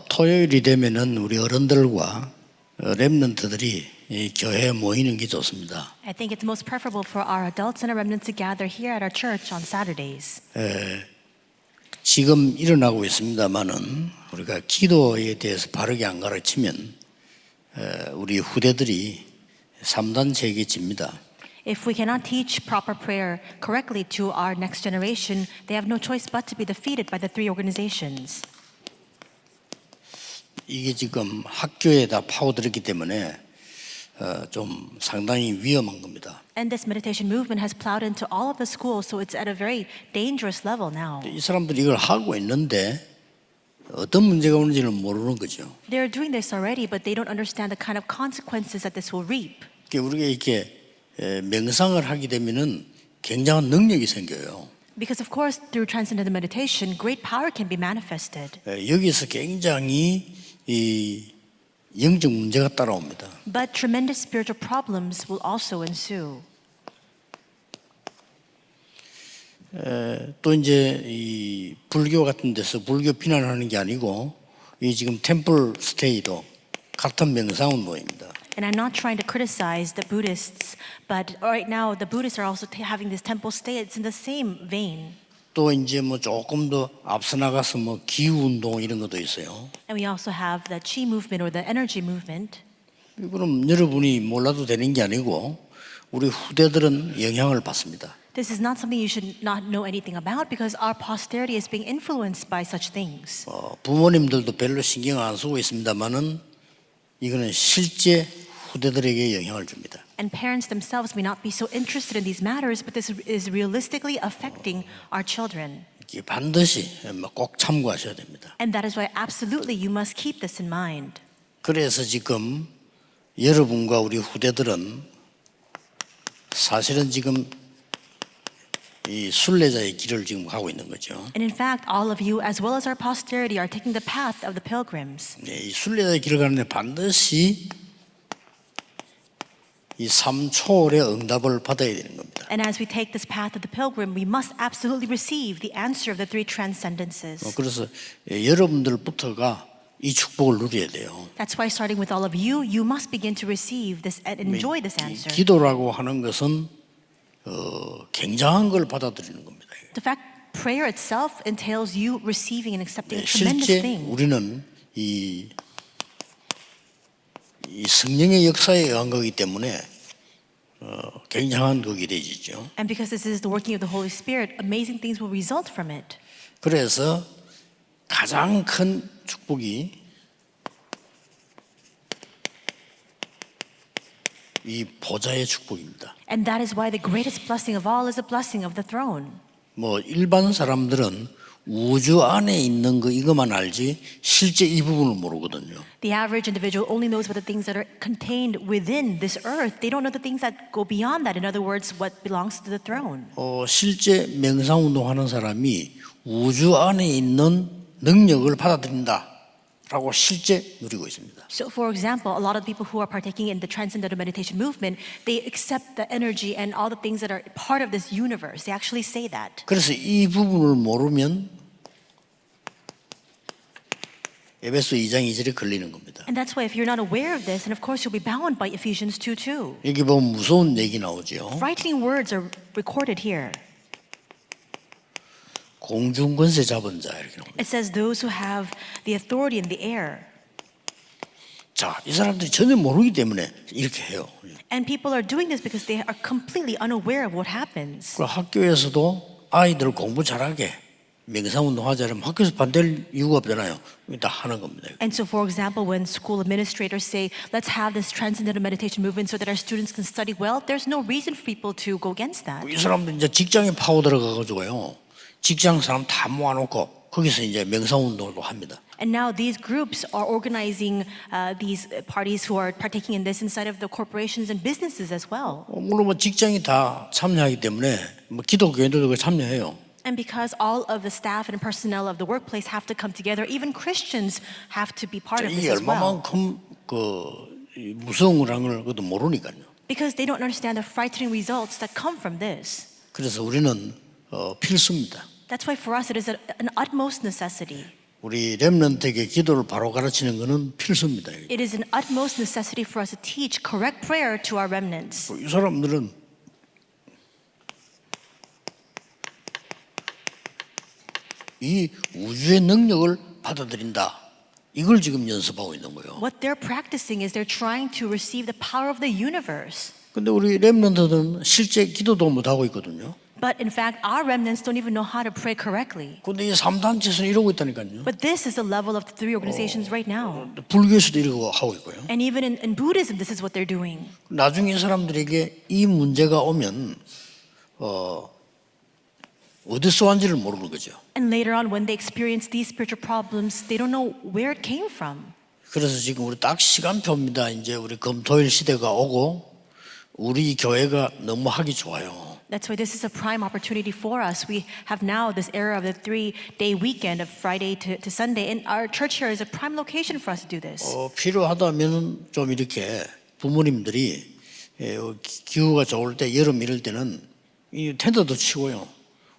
토요일이 되면은 우리 어른들과 렘넌트들이 이 교회에 모이는 게 좋습니다. I think it's most preferable for our adults and our remnants to gather here at our church on Saturdays. 지금 일어나고 있습니다만은 우리가 기도에 대해서 바르게 안 가르치면 우리 후대들이 3단 재기집니다. If we cannot teach proper prayer correctly to our next generation, they have no choice but to be defeated by the three organizations. 이게 지금 학교에 다 파고들었기 때문에 좀 상당히 위험한 겁니다. And this meditation movement has plowed into all of the schools, so it's at a very dangerous level now. 이 사람들이 이걸 하고 있는데 어떤 문제가 오는지는 모르는 거죠. They're doing this already, but they don't understand the kind of consequences that this will reap. 우리가 이렇게 명상을 하게 되면은 굉장한 능력이 생겨요. Because of course, through transcendental meditation, great power can be manifested. 여기서 굉장히 이 영적 문제가 따라옵니다. But tremendous spiritual problems will also ensue. 또 이제 이 불교 같은 데서 불교 비난하는 게 아니고 이 지금 템플 스테이도 같은 명상 운동입니다. And I'm not trying to criticize the Buddhists, but right now the Buddhists are also having this temple stay. It's in the same vein. 또 이제 뭐 조금 더 앞서 나가서 뭐 기후 운동 이런 것도 있어요. And we also have the Qi movement or the energy movement. 그럼 여러분이 몰라도 되는 게 아니고 우리 후대들은 영향을 받습니다. This is not something you should not know anything about because our posterity is being influenced by such things. 부모님들도 별로 신경 안 쓰고 있습니다만은 이거는 실제 후대들에게 영향을 줍니다. And parents themselves may not be so interested in these matters, but this is realistically affecting our children. 반드시 꼭 참고하셔야 됩니다. And that is why absolutely you must keep this in mind. 그래서 지금 여러분과 우리 후대들은 사실은 지금 이 순례자의 길을 지금 가고 있는 거죠. And in fact, all of you, as well as our posterity, are taking the path of the pilgrims. 이 순례자의 길을 가는데 반드시 이 3초월의 응답을 받아야 되는 겁니다. And as we take this path of the pilgrim, we must absolutely receive the answer of the three transcendences. 그래서 여러분들부터가 이 축복을 누려야 돼요. That's why starting with all of you, you must begin to receive this and enjoy this answer. 기도라고 하는 것은 굉장한 걸 받아들이는 겁니다. The fact prayer itself entails you receiving and accepting a tremendous 실제 thing. 우리는 이 성령의 역사에 의한 거기 때문에 굉장한 것이 되지죠. And because this is the working of the Holy Spirit, amazing things will result from it. 그래서 가장 큰 축복이 이 보좌의 축복입니다. And that is why the greatest blessing of all is the blessing of the throne. 뭐 일반 사람들은 우주 안에 있는 거 이것만 알지 실제 이 부분을 모르거든요. The average individual only knows about the things that are contained within this earth. They don't know the things that go beyond that. In other words, what belongs to the throne. 실제 명상 운동하는 사람이 우주 안에 있는 능력을 받아들인다라고 실제 누리고 있습니다. So, for example, a lot of people who are partaking in the transcendental meditation movement, they accept the energy and all the things that are part of this universe. They actually say that. 그래서 이 부분을 모르면 에베소 2장 2절에 걸리는 겁니다. And that's why if you're not aware of this, and of course you'll be bound by Ephesians 2:2. 여기 보면 무서운 얘기 나오죠. Frightening words are recorded here. 공중 권세 잡은 자 이렇게 나옵니다. It says those who have the authority in the air. 자, 이 사람들이 전혀 모르기 때문에 이렇게 해요. And people are doing this because they are completely unaware of what happens. 그 학교에서도 아이들 공부 잘하게 명상 운동하자면 학교에서 반대할 이유가 없잖아요. 다 하는 겁니다. And so, for example, when school administrators say, let's have this transcendental meditation movement so that our students can study well, there's no reason for people to go against that. 이 사람들 이제 직장에 파고 들어가가지고요. 직장 사람 다 모아놓고 거기서 이제 명상 운동도 합니다. And now these groups are organizing these parties who are partaking in this inside of the corporations and businesses as well. 물론 뭐 직장이 다 참여하기 때문에 뭐 기독교인들도 참여해요. And because all of the staff and personnel of the workplace have to come together, even Christians have to be part of this 이게 as well. 얼마만큼 무서운 거라는 걸 그것도 모르니까요. Because they don't understand the frightening results that come from this. 그래서 우리는 필수입니다. That's why for us it is an utmost necessity. 우리 렘넌트에게 기도를 바로 가르치는 것은 필수입니다. It is an utmost necessity for us to teach correct prayer to our remnants. 이 사람들은 이 우주의 능력을 받아들인다. 이걸 지금 연습하고 있는 거예요. What they're practicing is they're trying to receive the power of the universe. 근데 우리 렘넌트들은 실제 기도도 못 하고 있거든요. But in fact, our remnants don't even know how to pray correctly. 근데 이 3단체에서는 이러고 있다니까요. But this is the level of the three organizations right now. 불교에서도 이러고 하고 있고요. And even in Buddhism, this is what they're doing. 나중에 이 사람들에게 이 문제가 오면 어디서 왔는지를 모르는 거죠. And later on, when they experience these spiritual problems, they don't know where it came from. 그래서 지금 우리 딱 시간표입니다. 이제 우리 금토일 시대가 오고 우리 교회가 너무 하기 좋아요. That's why this is a prime opportunity for us. We have now this era of the 3-day weekend of Friday to Sunday, and our church here is a prime location for us to do this. 필요하다면 좀 이렇게 부모님들이 기후가 좋을 때 여름 이럴 때는 이 텐트도 치고요.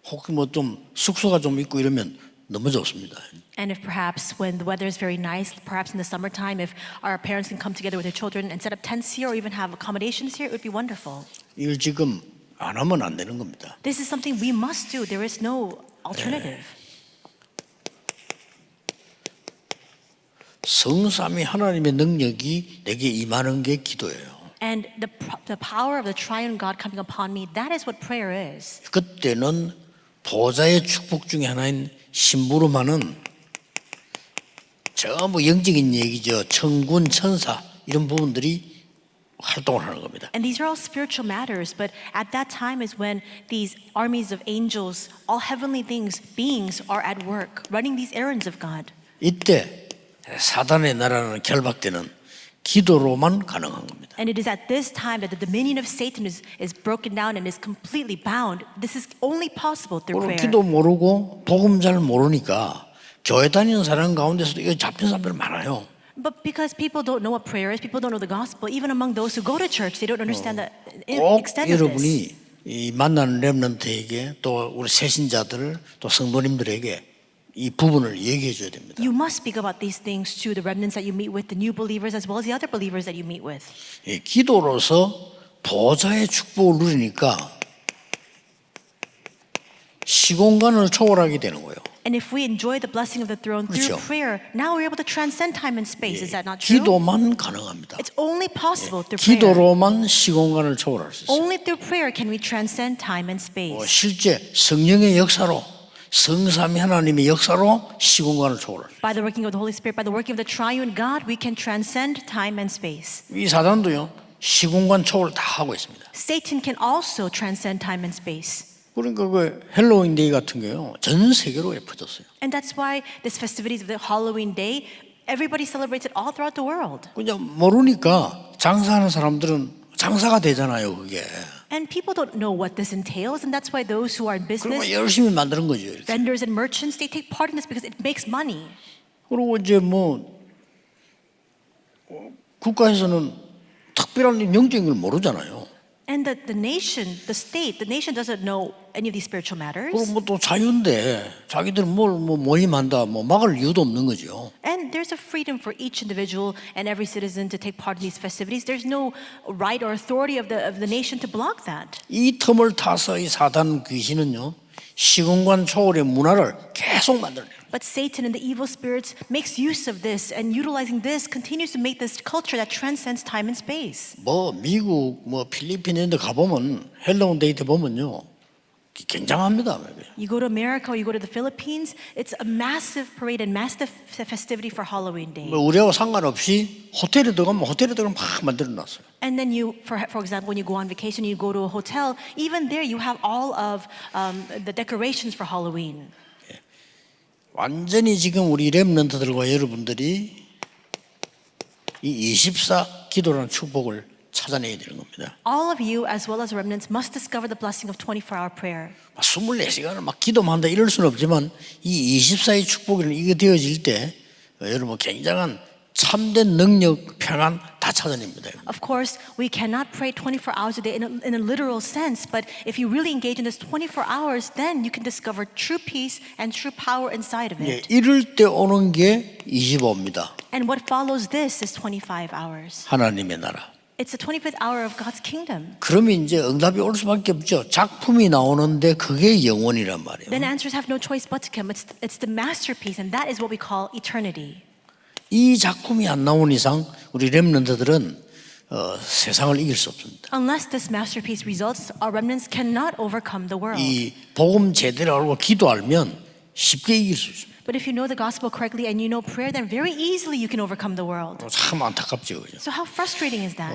혹시 뭐 좀 숙소가 좀 있고 이러면 너무 좋습니다. And if perhaps when the weather is very nice, perhaps in the summertime, if our parents can come together with their children and set up tents here or even have accommodations here, it would be wonderful. 이걸 지금 안 하면 안 되는 겁니다. This is something we must do. There is no alternative. 성삼위 하나님의 능력이 내게 임하는 게 기도예요. And the power of the triune God coming upon me, that is what prayer is. 그때는 보좌의 축복 중에 하나인 심부름하는 전부 영적인 얘기죠. 천군, 천사 이런 부분들이 활동을 하는 겁니다. And these are all spiritual matters, but at that time is when these armies of angels, all heavenly beings are at work, running these errands of God. 이때 사단의 나라는 결박되는 기도로만 가능한 겁니다. And it is at this time that the dominion of Satan is broken down and is completely bound. This is only possible through prayer. 기도 모르고 복음 잘 모르니까 교회 다니는 사람 가운데서도 이거 잡힌 사람들 많아요. But because people don't know what prayer is, people don't know the gospel, even among those who go to church, they don't understand the 꼭 extent of this. 여러분이 이 만나는 렘넌트에게 또 우리 새신자들 또 성도님들에게 이 부분을 얘기해 줘야 됩니다. You must speak about these things to the remnants that you meet with, the new believers as well as the other believers that you meet with. 기도로서 보좌의 축복을 누리니까 시공간을 초월하게 되는 거예요. And if we enjoy the blessing of the throne through 그렇죠. prayer, now we're able to transcend time and space. Is that not true? 기도만 가능합니다. It's only possible through prayer. 기도로만 시공간을 초월할 수 있어요. Only through prayer can we transcend time and space. 실제 성령의 역사로 성삼위 하나님의 역사로 시공간을 초월할 수 있어요. By the working of the Holy Spirit, by the working of the triune God, we can transcend time and space. 이 사단도요 시공간 초월 다 하고 있습니다. Satan can also transcend time and space. 그러니까 그 헬로윈 데이 같은 게요 전 세계로 퍼졌어요. And that's why this festivities of the Halloween day, everybody celebrates it all throughout the world. 그냥 모르니까 장사하는 사람들은 장사가 되잖아요 그게. And people don't know what this entails, and that's why those who are in business, 그리고 열심히 만드는 거죠. 이렇게. vendors and merchants, they take part in this because it makes money. 그리고 이제 뭐 국가에서는 특별한 영적인 걸 모르잖아요. And the nation, the nation doesn't know any of these spiritual matters. 그리고 뭐 또 자유인데 자기들 뭘 뭐 모임한다 뭐 막을 이유도 없는 거죠. And there's a freedom for each individual and every citizen to take part in these festivities. There's no right or authority of the nation to block that. 이 틈을 타서 이 사단 귀신은요 시공간 초월의 문화를 계속 만들어내요. But Satan and the evil spirits makes use of this, and utilizing this continues to make this culture that transcends time and space. 뭐 미국 뭐 필리핀 이런 데 가보면 헬로윈 데이 때 보면요 굉장합니다. You go to America or you go to the Philippines, it's a massive parade and massive festivity for Halloween Day. 뭐 우리하고 상관없이 호텔에 들어가면 막 만들어놨어요. And then you, for example, when you go on vacation, you go to a hotel, even there you have all of the decorations for Halloween. 완전히 지금 우리 렘넌트들과 여러분들이 이 24 기도라는 축복을 찾아내야 되는 겁니다. All of you, as well as remnants, must discover the blessing of 24-hour prayer. 24시간을 막 기도만 한다 이럴 수는 없지만 이 24의 축복이 이거 되어질 때 여러분 굉장한 참된 능력, 평안 다 찾아냅니다. Of course, we cannot pray 24 hours a day in a literal sense, but if you really engage in this 24 hours, then you can discover true peace and true power inside of 예, it. 이럴 때 오는 게 25입니다. And what follows this is 25 hours. 하나님의 나라. It's the 25th hour of God's kingdom. 그러면 이제 응답이 올 수밖에 없죠. 작품이 나오는데 그게 영원이란 말이에요. Then answers have no choice but to come. It's the masterpiece, and that is what we call eternity. 이 작품이 안 나온 이상 우리 렘넌트들은 세상을 이길 수 없습니다. Unless this masterpiece results, our remnants cannot overcome the world. 이 복음 제대로 알고 기도 알면 쉽게 이길 수 있습니다. But if you know the gospel correctly and you know prayer, then very easily you can overcome the world. 참 안타깝죠, 그죠? So how frustrating is that?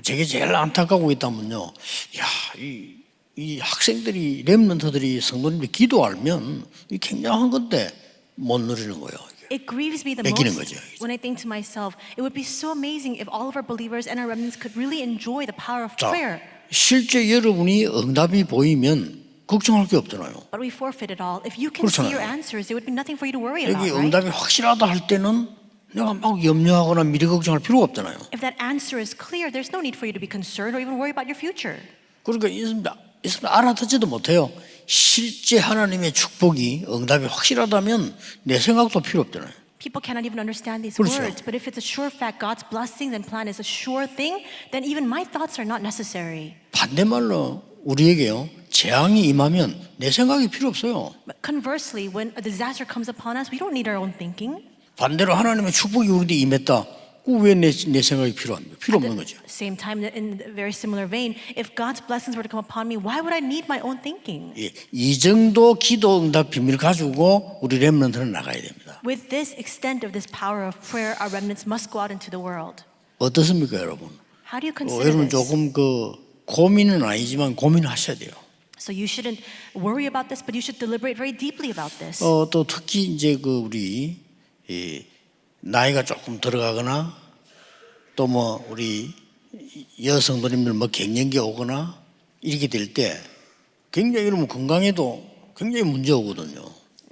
제게 제일 안타까고 있다면요. 야, 이 학생들이 렘넌트들이 성도님들이 기도 알면 이 굉장한 건데 못 누리는 거예요. It grieves me the 애기는 most 거죠. when I think to myself, it would be so amazing if all of our believers and our remnants could really enjoy the power of 자, prayer. 실제 여러분이 응답이 보이면 걱정할 게 없잖아요. But we forfeit it all. If you can see your 그렇잖아요. answers, there would be nothing for you to worry about, 여기 right? 응답이 확실하다 할 때는 내가 막 염려하거나 미래 걱정할 필요가 없잖아요. If that answer is clear, there's no need for you to be concerned or even worry about your future. 그러니까 있으면 알아듣지도 못해요. 실제 하나님의 축복이 응답이 확실하다면 내 생각도 필요 없잖아요. People cannot even understand these 그렇죠. words. But if it's a sure fact, God's blessings and plan is a sure thing, then even my thoughts are not necessary. 반대말로 우리에게요. 재앙이 임하면 내 생각이 필요 없어요. But conversely, when a disaster comes upon us, we don't need our own thinking. 반대로 하나님의 축복이 우리한테 임했다. 왜 내 생각이 필요합니까? 필요 없는 거죠. At the same time, in a very similar vein, if God's blessings were to come upon me, why would I need my own thinking? 예, 이 정도 기도 응답 비밀 가지고 우리 렘넌트는 나가야 됩니다. With this extent of this power of prayer, our remnants must go out into the world. 어떻습니까, 여러분? How do you consider 여러분 this? 조금 고민은 아니지만 고민하셔야 돼요. So you shouldn't worry about this, but you should deliberate very deeply about this. 또 특히 이제 우리 나이가 조금 들어가거나 또 우리 여성도님들 갱년기 오거나 이렇게 될 때 굉장히 이러면 건강에도 굉장히 문제 오거든요.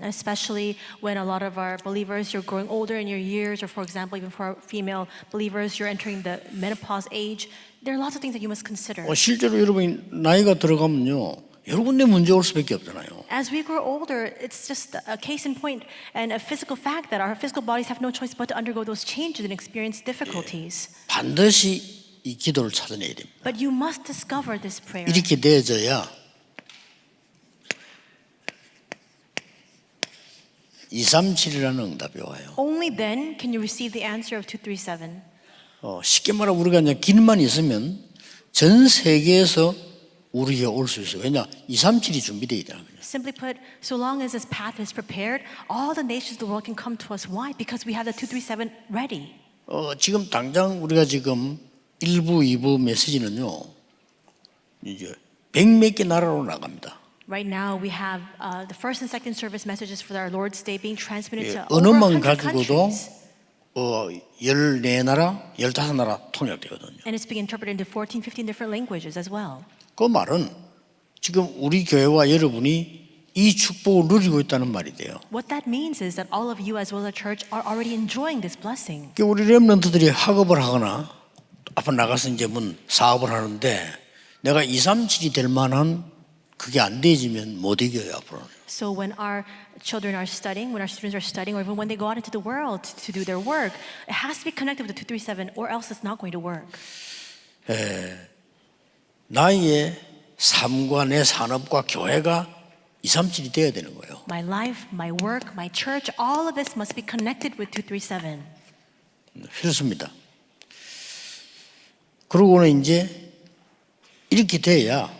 Especially when a lot of our believers, you're growing older in your years, or for example, even for our female believers, you're entering the menopause age. There are lots of things that you must consider. 실제로 여러분이 나이가 들어가면요. 여러 군데 문제 올 수밖에 없잖아요. As we grow older, it's just a case in point and a physical fact that our physical bodies have no choice but to undergo those changes and experience difficulties. 반드시 이 기도를 찾아내야 됩니다. But you must discover this prayer. 이렇게 되어져야 237이라는 응답이 와요. Only then can you receive the answer of 237. 쉽게 말하면 우리가 그냥 길만 있으면 전 세계에서 우리에게 올 수 있어요. 왜냐? 237이 준비되어 있다는 거예요. Simply put, so long as this path is prepared, all the nations of the world can come to us. Why? Because we have the 237 ready. 지금 당장 우리가 지금 1부, 2부 메시지는요. 이제 100몇 개 나라로 나갑니다. Right now we have the first and second service messages for our Lord's Day being transmitted to over 언어만 100 가지고도 countries. 14나라, 15나라 통역되거든요. And it's being interpreted into 14, 15 different languages as well. 그 말은 지금 우리 교회와 여러분이 이 축복을 누리고 있다는 말이 돼요. What that means is that all of you as well as our church are already enjoying this blessing. 우리 렘넌트들이 학업을 하거나 앞으로 나가서 이제 사업을 하는데 내가 237이 될 만한 그게 안 되지면 못 이겨요 앞으로는. So when our children are studying, when our students are studying, or even when they go out into the world to do their work, it has to be connected with the 237 or else it's not going to work. 나의 삶과 내 산업과 교회가 237이 돼야 되는 거예요. My life, my work, my church, all of this must be connected with 237. 필수입니다. 그러고는 이제 이렇게 돼야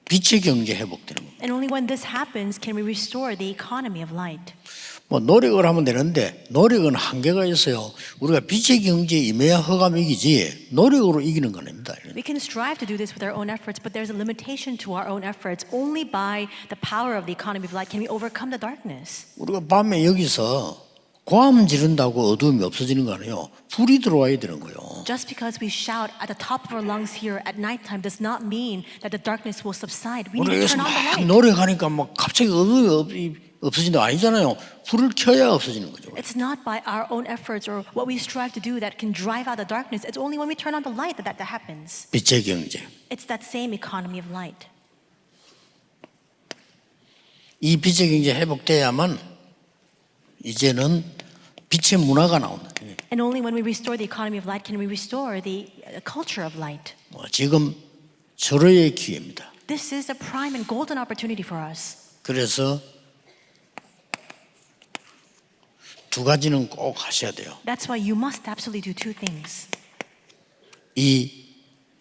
빛의 경제 회복되는 겁니다. And only when this happens can we restore the economy of light. 노력을 하면 되는데 노력은 한계가 있어요. 우리가 빛의 경제에 임해야 허감이 이기지 노력으로 이기는 건 아닙니다. We can strive to do this with our own efforts, but there's a limitation to our own efforts. Only by the power of the economy of light can we overcome the darkness. 우리가 밤에 여기서 고함 지른다고 어두움이 없어지는 거 아니에요. 불이 들어와야 되는 거예요. Just because we shout at the top of our lungs here at nighttime does not mean that the darkness will subside. We need 우리가 to 여기서 turn on the 막 light. 노력하니까 막 갑자기 어두움이 없어진다 아니잖아요. 불을 켜야 없어지는 거죠. It's not by our own efforts or what we strive to do that can drive out the darkness. It's only when we turn on the light that happens. 빛의 경제. It's that same economy of light. 이 빛의 경제 회복돼야만 이제는 빛의 문화가 나온다. And only when we restore the economy of light can we restore the culture of light. 지금 절호의 기회입니다. This is a prime and golden opportunity for us. 그래서 두 가지는 꼭 하셔야 돼요. That's why you must absolutely do two things. 이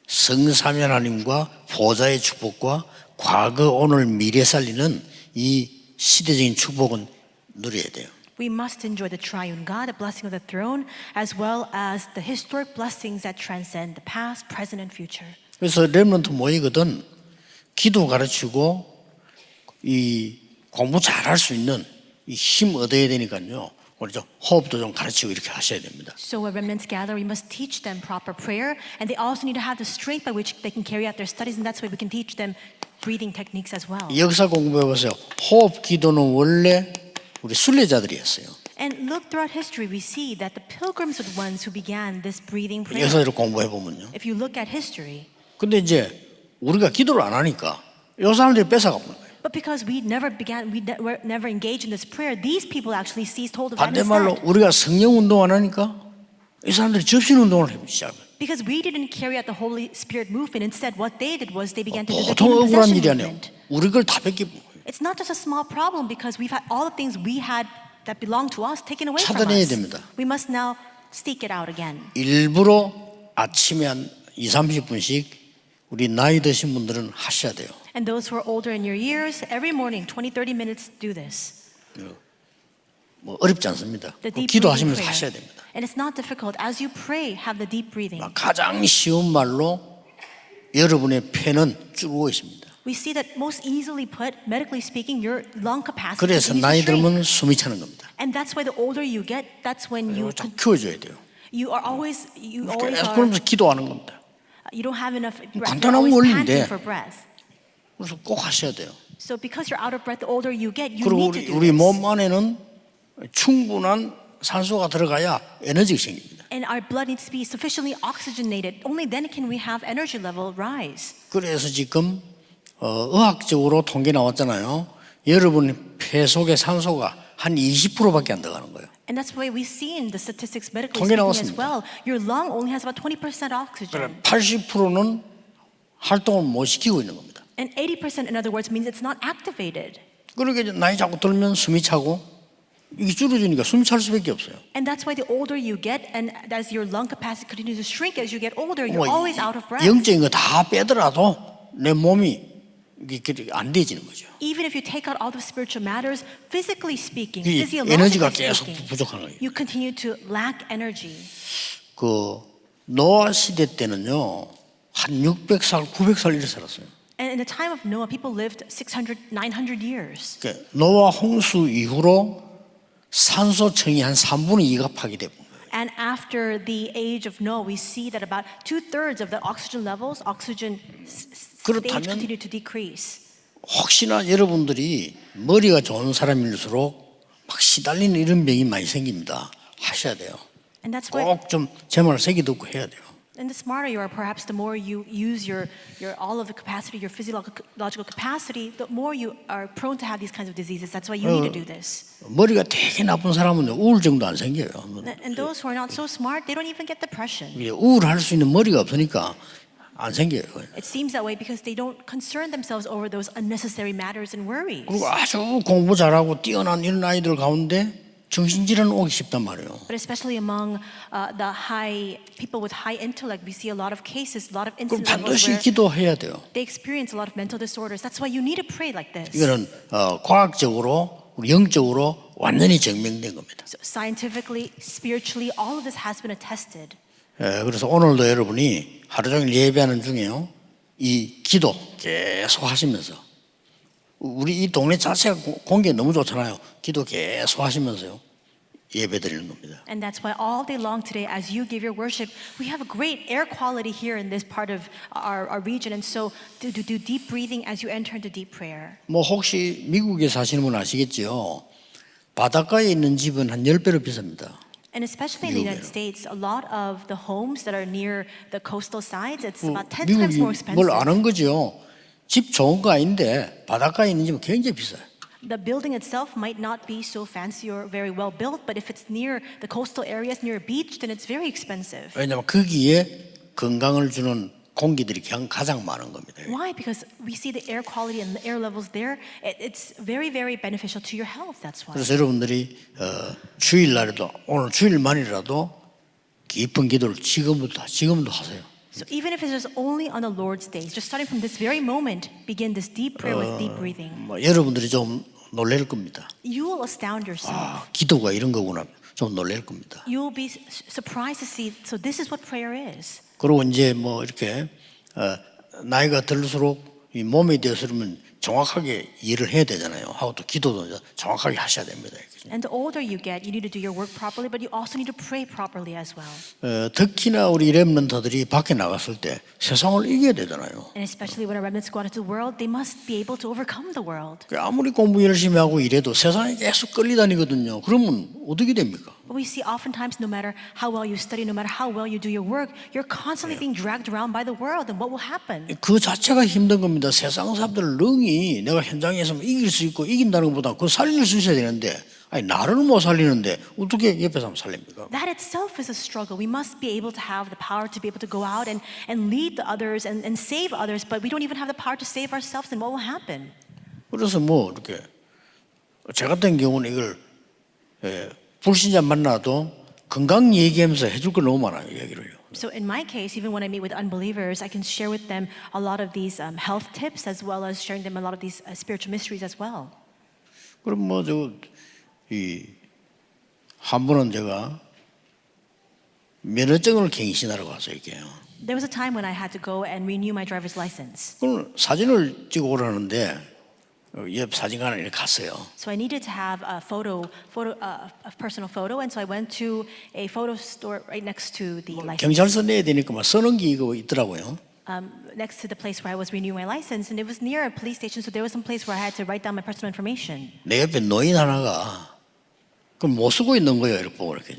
성삼위 하나님과 보좌의 축복과 과거, 오늘, 미래 살리는 이 시대적인 축복은 누려야 돼요. We must enjoy the triune God, the blessing of the throne, as well as the historic blessings that transcend the past, present, and future. 그래서 렘넌트 모이거든 기도 가르치고 이 공부 잘할 수 있는 이 힘 얻어야 되니까요. 우리 좀 호흡도 좀 가르치고 이렇게 하셔야 됩니다. So when remnants gather, we must teach them proper prayer, and they also need to have the strength by which they can carry out their studies, and that's why we can teach them breathing techniques as well. 역사 공부해 보세요. 호흡 기도는 원래 우리 순례자들이었어요. And look throughout history, we see that the pilgrims were the ones who began this breathing prayer. 역사를 공부해 보면요. If you look at history, 근데 이제 우리가 기도를 안 하니까 이 사람들이 뺏어가 버린 거예요. but because we never engaged in this prayer, these people actually seized hold of that 반대말로 instead. 우리가 성령 운동 안 하니까 이 사람들이 접신 운동을 해보기 시작해요. Because we didn't carry out the Holy Spirit movement, instead what they did was they began to do the 보통 demon 억울한 possession 일이 아니에요. movement. 우리 걸 다 뺏기고 It's not just a small problem because we've had all the things we had that belonged to us taken away from 찾아내야 us. 됩니다. We must now seek it out again. 일부러 아침에 한 20-30분씩 우리 나이 드신 분들은 하셔야 돼요. And those who are older in your years, every morning, 20-30 minutes, do this. 뭐 어렵지 않습니다. The deep breathing 기도하시면서 prayer. 하셔야 됩니다. And it's not difficult. As you pray, have the deep breathing. 가장 쉬운 말로 여러분의 폐는 줄고 있습니다. We see that most easily put, medically speaking, your lung capacity 그래서 continues to 나이 shrink. 들면 숨이 차는 겁니다. And that's why the older you get, that's when you 좀 키워줘야 돼요. are always 계속 are, 그러면서 기도하는 겁니다. you don't have enough breath. You're 간단한 always 원리인데. panting for breath. 그래서 꼭 하셔야 돼요. So because you're out of breath, the older you get, you 그리고 need to do 우리 this. 몸 안에는 충분한 산소가 들어가야 에너지가 생깁니다. And our blood needs to be sufficiently oxygenated. Only then can we have energy level rise. 그래서 지금 의학적으로 통계 나왔잖아요. 여러분 폐 속의 산소가 한 20%밖에 안 들어가는 거예요. And that's why we see in the statistics medically 통계 speaking as 나왔습니다. well. Your lung only has about 20% oxygen. 80%는 활동을 못 시키고 있는 겁니다. And 80% in other words means it's not activated. 그러니까 이제 나이 자꾸 들면 숨이 차고 이게 줄어드니까 숨이 찰 수밖에 없어요. And that's why the older you get and as your lung capacity continues to shrink as you get older, you're 뭐 always out of breath. 영적인 거 다 빼더라도 내 몸이 이게 안 돼지는 거죠. Even if you take out all the spiritual matters, physically speaking, 이 에너지가 physiologically 계속 speaking, 부족한 거예요. you continue to lack energy. 그 노아 시대 때는요 한 600살, 900살 이렇게 살았어요. And in the time of Noah, people lived 600, 900 years. 그러니까 노아 홍수 이후로 산소청이 한 3분의 2가 파괴되고 And after the age of Noah, we see that about 2/3 of the oxygen levels, oxygen stage 그렇다면 continue to decrease. 혹시나 여러분들이 머리가 좋은 사람일수록 막 시달리는 이런 병이 많이 생깁니다. 하셔야 돼요. And that's why, 꼭 좀 제 말을 새겨 듣고 해야 돼요. and the smarter you are, perhaps the more you use your all of the capacity, your physiological capacity, the more you are prone to have these kinds of diseases. That's why you need to do this. 머리가 되게 나쁜 사람은 우울증도 안 생겨요. And those who are not so smart, they don't even get depression. 우울할 수 있는 머리가 없으니까 안 생겨요. It seems that way because they don't concern themselves over those unnecessary matters and worries. 그리고 아주 공부 잘하고 뛰어난 이런 아이들 가운데 정신질환 오기 쉽단 말이에요. But especially among the high people with high intellect, we see a lot of cases, a lot of 그럼 incidents 반드시 where 기도해야 돼요. they experience a lot of mental disorders. That's why you need to pray like this. 이거는 과학적으로, 영적으로 완전히 증명된 겁니다. So scientifically, spiritually, all of this has been attested. 그래서 오늘도 여러분이 하루 종일 예배하는 중에요. 이 기도 계속 하시면서 우리 이 동네 자체가 공기 너무 좋잖아요. 기도 계속 하시면서요. 예배드리는 겁니다. And that's why all day long today, as you give your worship, we have a great air quality here in this part of our region. And so do deep breathing as you enter into deep prayer. 뭐 혹시 미국에 사시는 분 아시겠죠? 바닷가에 있는 집은 한 10배로 비쌉니다. And especially in the United States, a lot of the homes that are near the coastal sides, it's about 10 times more 미국이 뭘 expensive. 아는 거죠. 집 좋은 거 아닌데 바닷가에 있는 집은 굉장히 비싸요. The building itself might not be so fancy or very well built, but if it's near the coastal areas, near a beach, then it's very expensive. 왜냐하면 거기에 건강을 주는 공기들이 가장 많은 겁니다. Why? Because we see the air quality and the air levels there. It's very, very beneficial to your health. That's why. 그래서 여러분들이 주일날에도 오늘 주일만이라도 깊은 기도를 지금도 하세요. So even if it's just only on the Lord's days, just starting from this very moment, begin this deep prayer with deep breathing. 뭐 여러분들이 좀 놀랄 겁니다. You will astound yourself. 기도가 이런 거구나. 좀 놀랄 겁니다. You will be surprised to see. So this is what prayer is. 그리고 이제 뭐 이렇게 나이가 들수록 이 몸에 대해서 그러면 정확하게 일을 해야 되잖아요. 하고 또 기도도 정확하게 하셔야 됩니다. And the older you get, you need to do your work properly, but you also need to pray properly as well. 특히나 우리 렘넌트들이 밖에 나갔을 때 세상을 이겨야 되잖아요. And especially when our remnants go out into the world, they must be able to overcome the world. 아무리 공부 열심히 하고 이래도 세상에 계속 끌리다니거든요. 그러면 어떻게 됩니까? But we see oftentimes, no matter how well you study, no matter how well you do your work, you're constantly being dragged around by the world. And what will happen? 그 자체가 힘든 겁니다. 세상 사람들을 능히 내가 현장에서 이길 수 있고 이긴다는 것보다 그 살릴 수 있어야 되는데 아니 나를 못 살리는데 어떻게 옆에 사람 살립니까? That itself is a struggle. We must be able to have the power to be able to go out and lead the others and save others, but we don't even have the power to save ourselves. And what will happen? 그래서 뭐 이렇게 제 같은 경우는 이걸 불신자 만나도 건강 얘기하면서 해줄 거 너무 많아요. 얘기를요. So in my case, even when I meet with unbelievers, I can share with them a lot of these health tips as well as sharing them a lot of these spiritual mysteries as well. 그럼 뭐 한 번은 제가 면허증을 갱신하러 가서 이게요. There was a time when I had to go and renew my driver's license. 그럼 사진을 찍어 오라는데 옆 사진관에 이렇게 갔어요. So I needed to have a a personal photo, and so I went to a photo store right next to the license. 경찰서 내야 되니까 막 선언기 이거 있더라고요. Next to the place where I was renewing my license, and it was near a police station, so there was some place where I had to write down my personal information. 내 옆에 노인 하나가 그럼 못 쓰고 있는 거예요. 이렇게 보고 이렇게.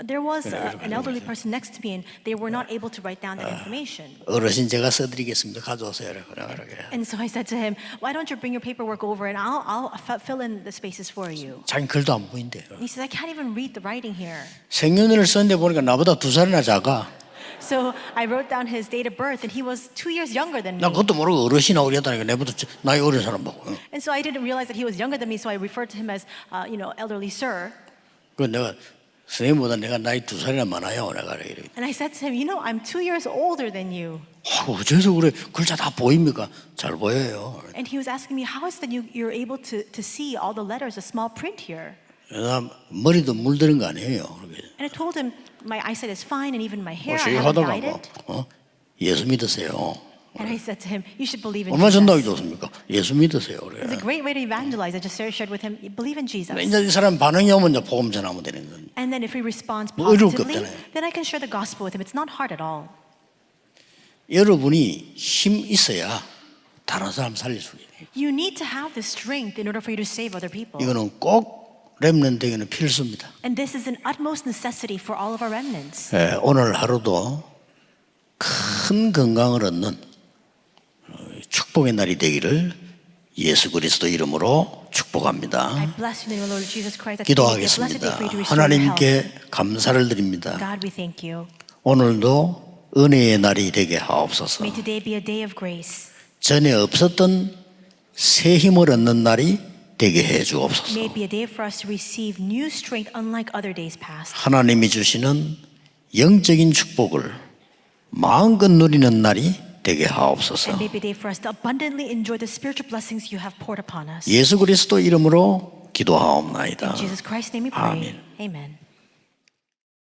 There was an elderly person next to me, and they were not able to write down that information. 어르신 제가 써드리겠습니다. 가져오세요. 이렇게. And so I said to him, "Why don't you bring your paperwork over, and I'll fill in the spaces for you." 자기 글도 안 보인대요. He says, "I can't even read the writing here." 생년월일 썼는데 보니까 나보다 2살이나 작아. So I wrote down his date of birth, and he was 2 years younger than me. 나 그것도 모르고 어르신하고 이랬다니까 내보다 나이 어린 사람 보고. And so I didn't realize that he was younger than me, so I referred to him as, elderly sir. 그 내가 선생님보다 내가 나이 2살이나 많아요. 내가 이래. And I said to him, I'm 2 years older than you. 어째서 그래? 글자 다 보입니까? 잘 보여요. And he was asking me, how is it that you're able to see all the letters, the small print here? 나 머리도 물드는 거 아니에요. And I told him, my eyesight is fine, and even my hair, I 혹시 haven't 하다가 dyed it. 예수 믿으세요. And I said to him, you should believe in 얼마나 전도하기 Jesus. 좋습니까? 예수 믿으세요. 그래. It's a great way to evangelize. I just shared with him, believe in Jesus. 이제 이 사람 반응이 오면 이제 복음 전하면 되는 거예요. And then if he responds 뭐 어려울 것 positively, 없잖아요. then I can share the gospel with him. It's not hard at all. 여러분이 힘 있어야 다른 사람 살릴 수 있어요. You need to have the strength in order for you to save other people. 이거는 꼭 렘넌트에게는 필수입니다. And this is an utmost necessity for all of our remnants. 오늘 하루도 큰 건강을 얻는 축복의 날이 되기를 예수 그리스도 이름으로 축복합니다. I bless you in the name of Lord Jesus Christ. That today be a blessed day 기도하겠습니다. for you to restore your health. 하나님께 감사를 드립니다. God, we thank you. 오늘도 은혜의 날이 되게 하옵소서. May today be a day of grace. 전에 없었던 새 힘을 얻는 날이 되게 해 주옵소서. May it be a day for us to receive new strength unlike other days past. 하나님이 주시는 영적인 축복을 마음껏 누리는 날이 되게 하옵소서. And may it be a day for us to abundantly enjoy the spiritual blessings you have poured upon us. 예수 그리스도 이름으로 기도하옵나이다. In Jesus Christ's name we pray. 아멘. Amen.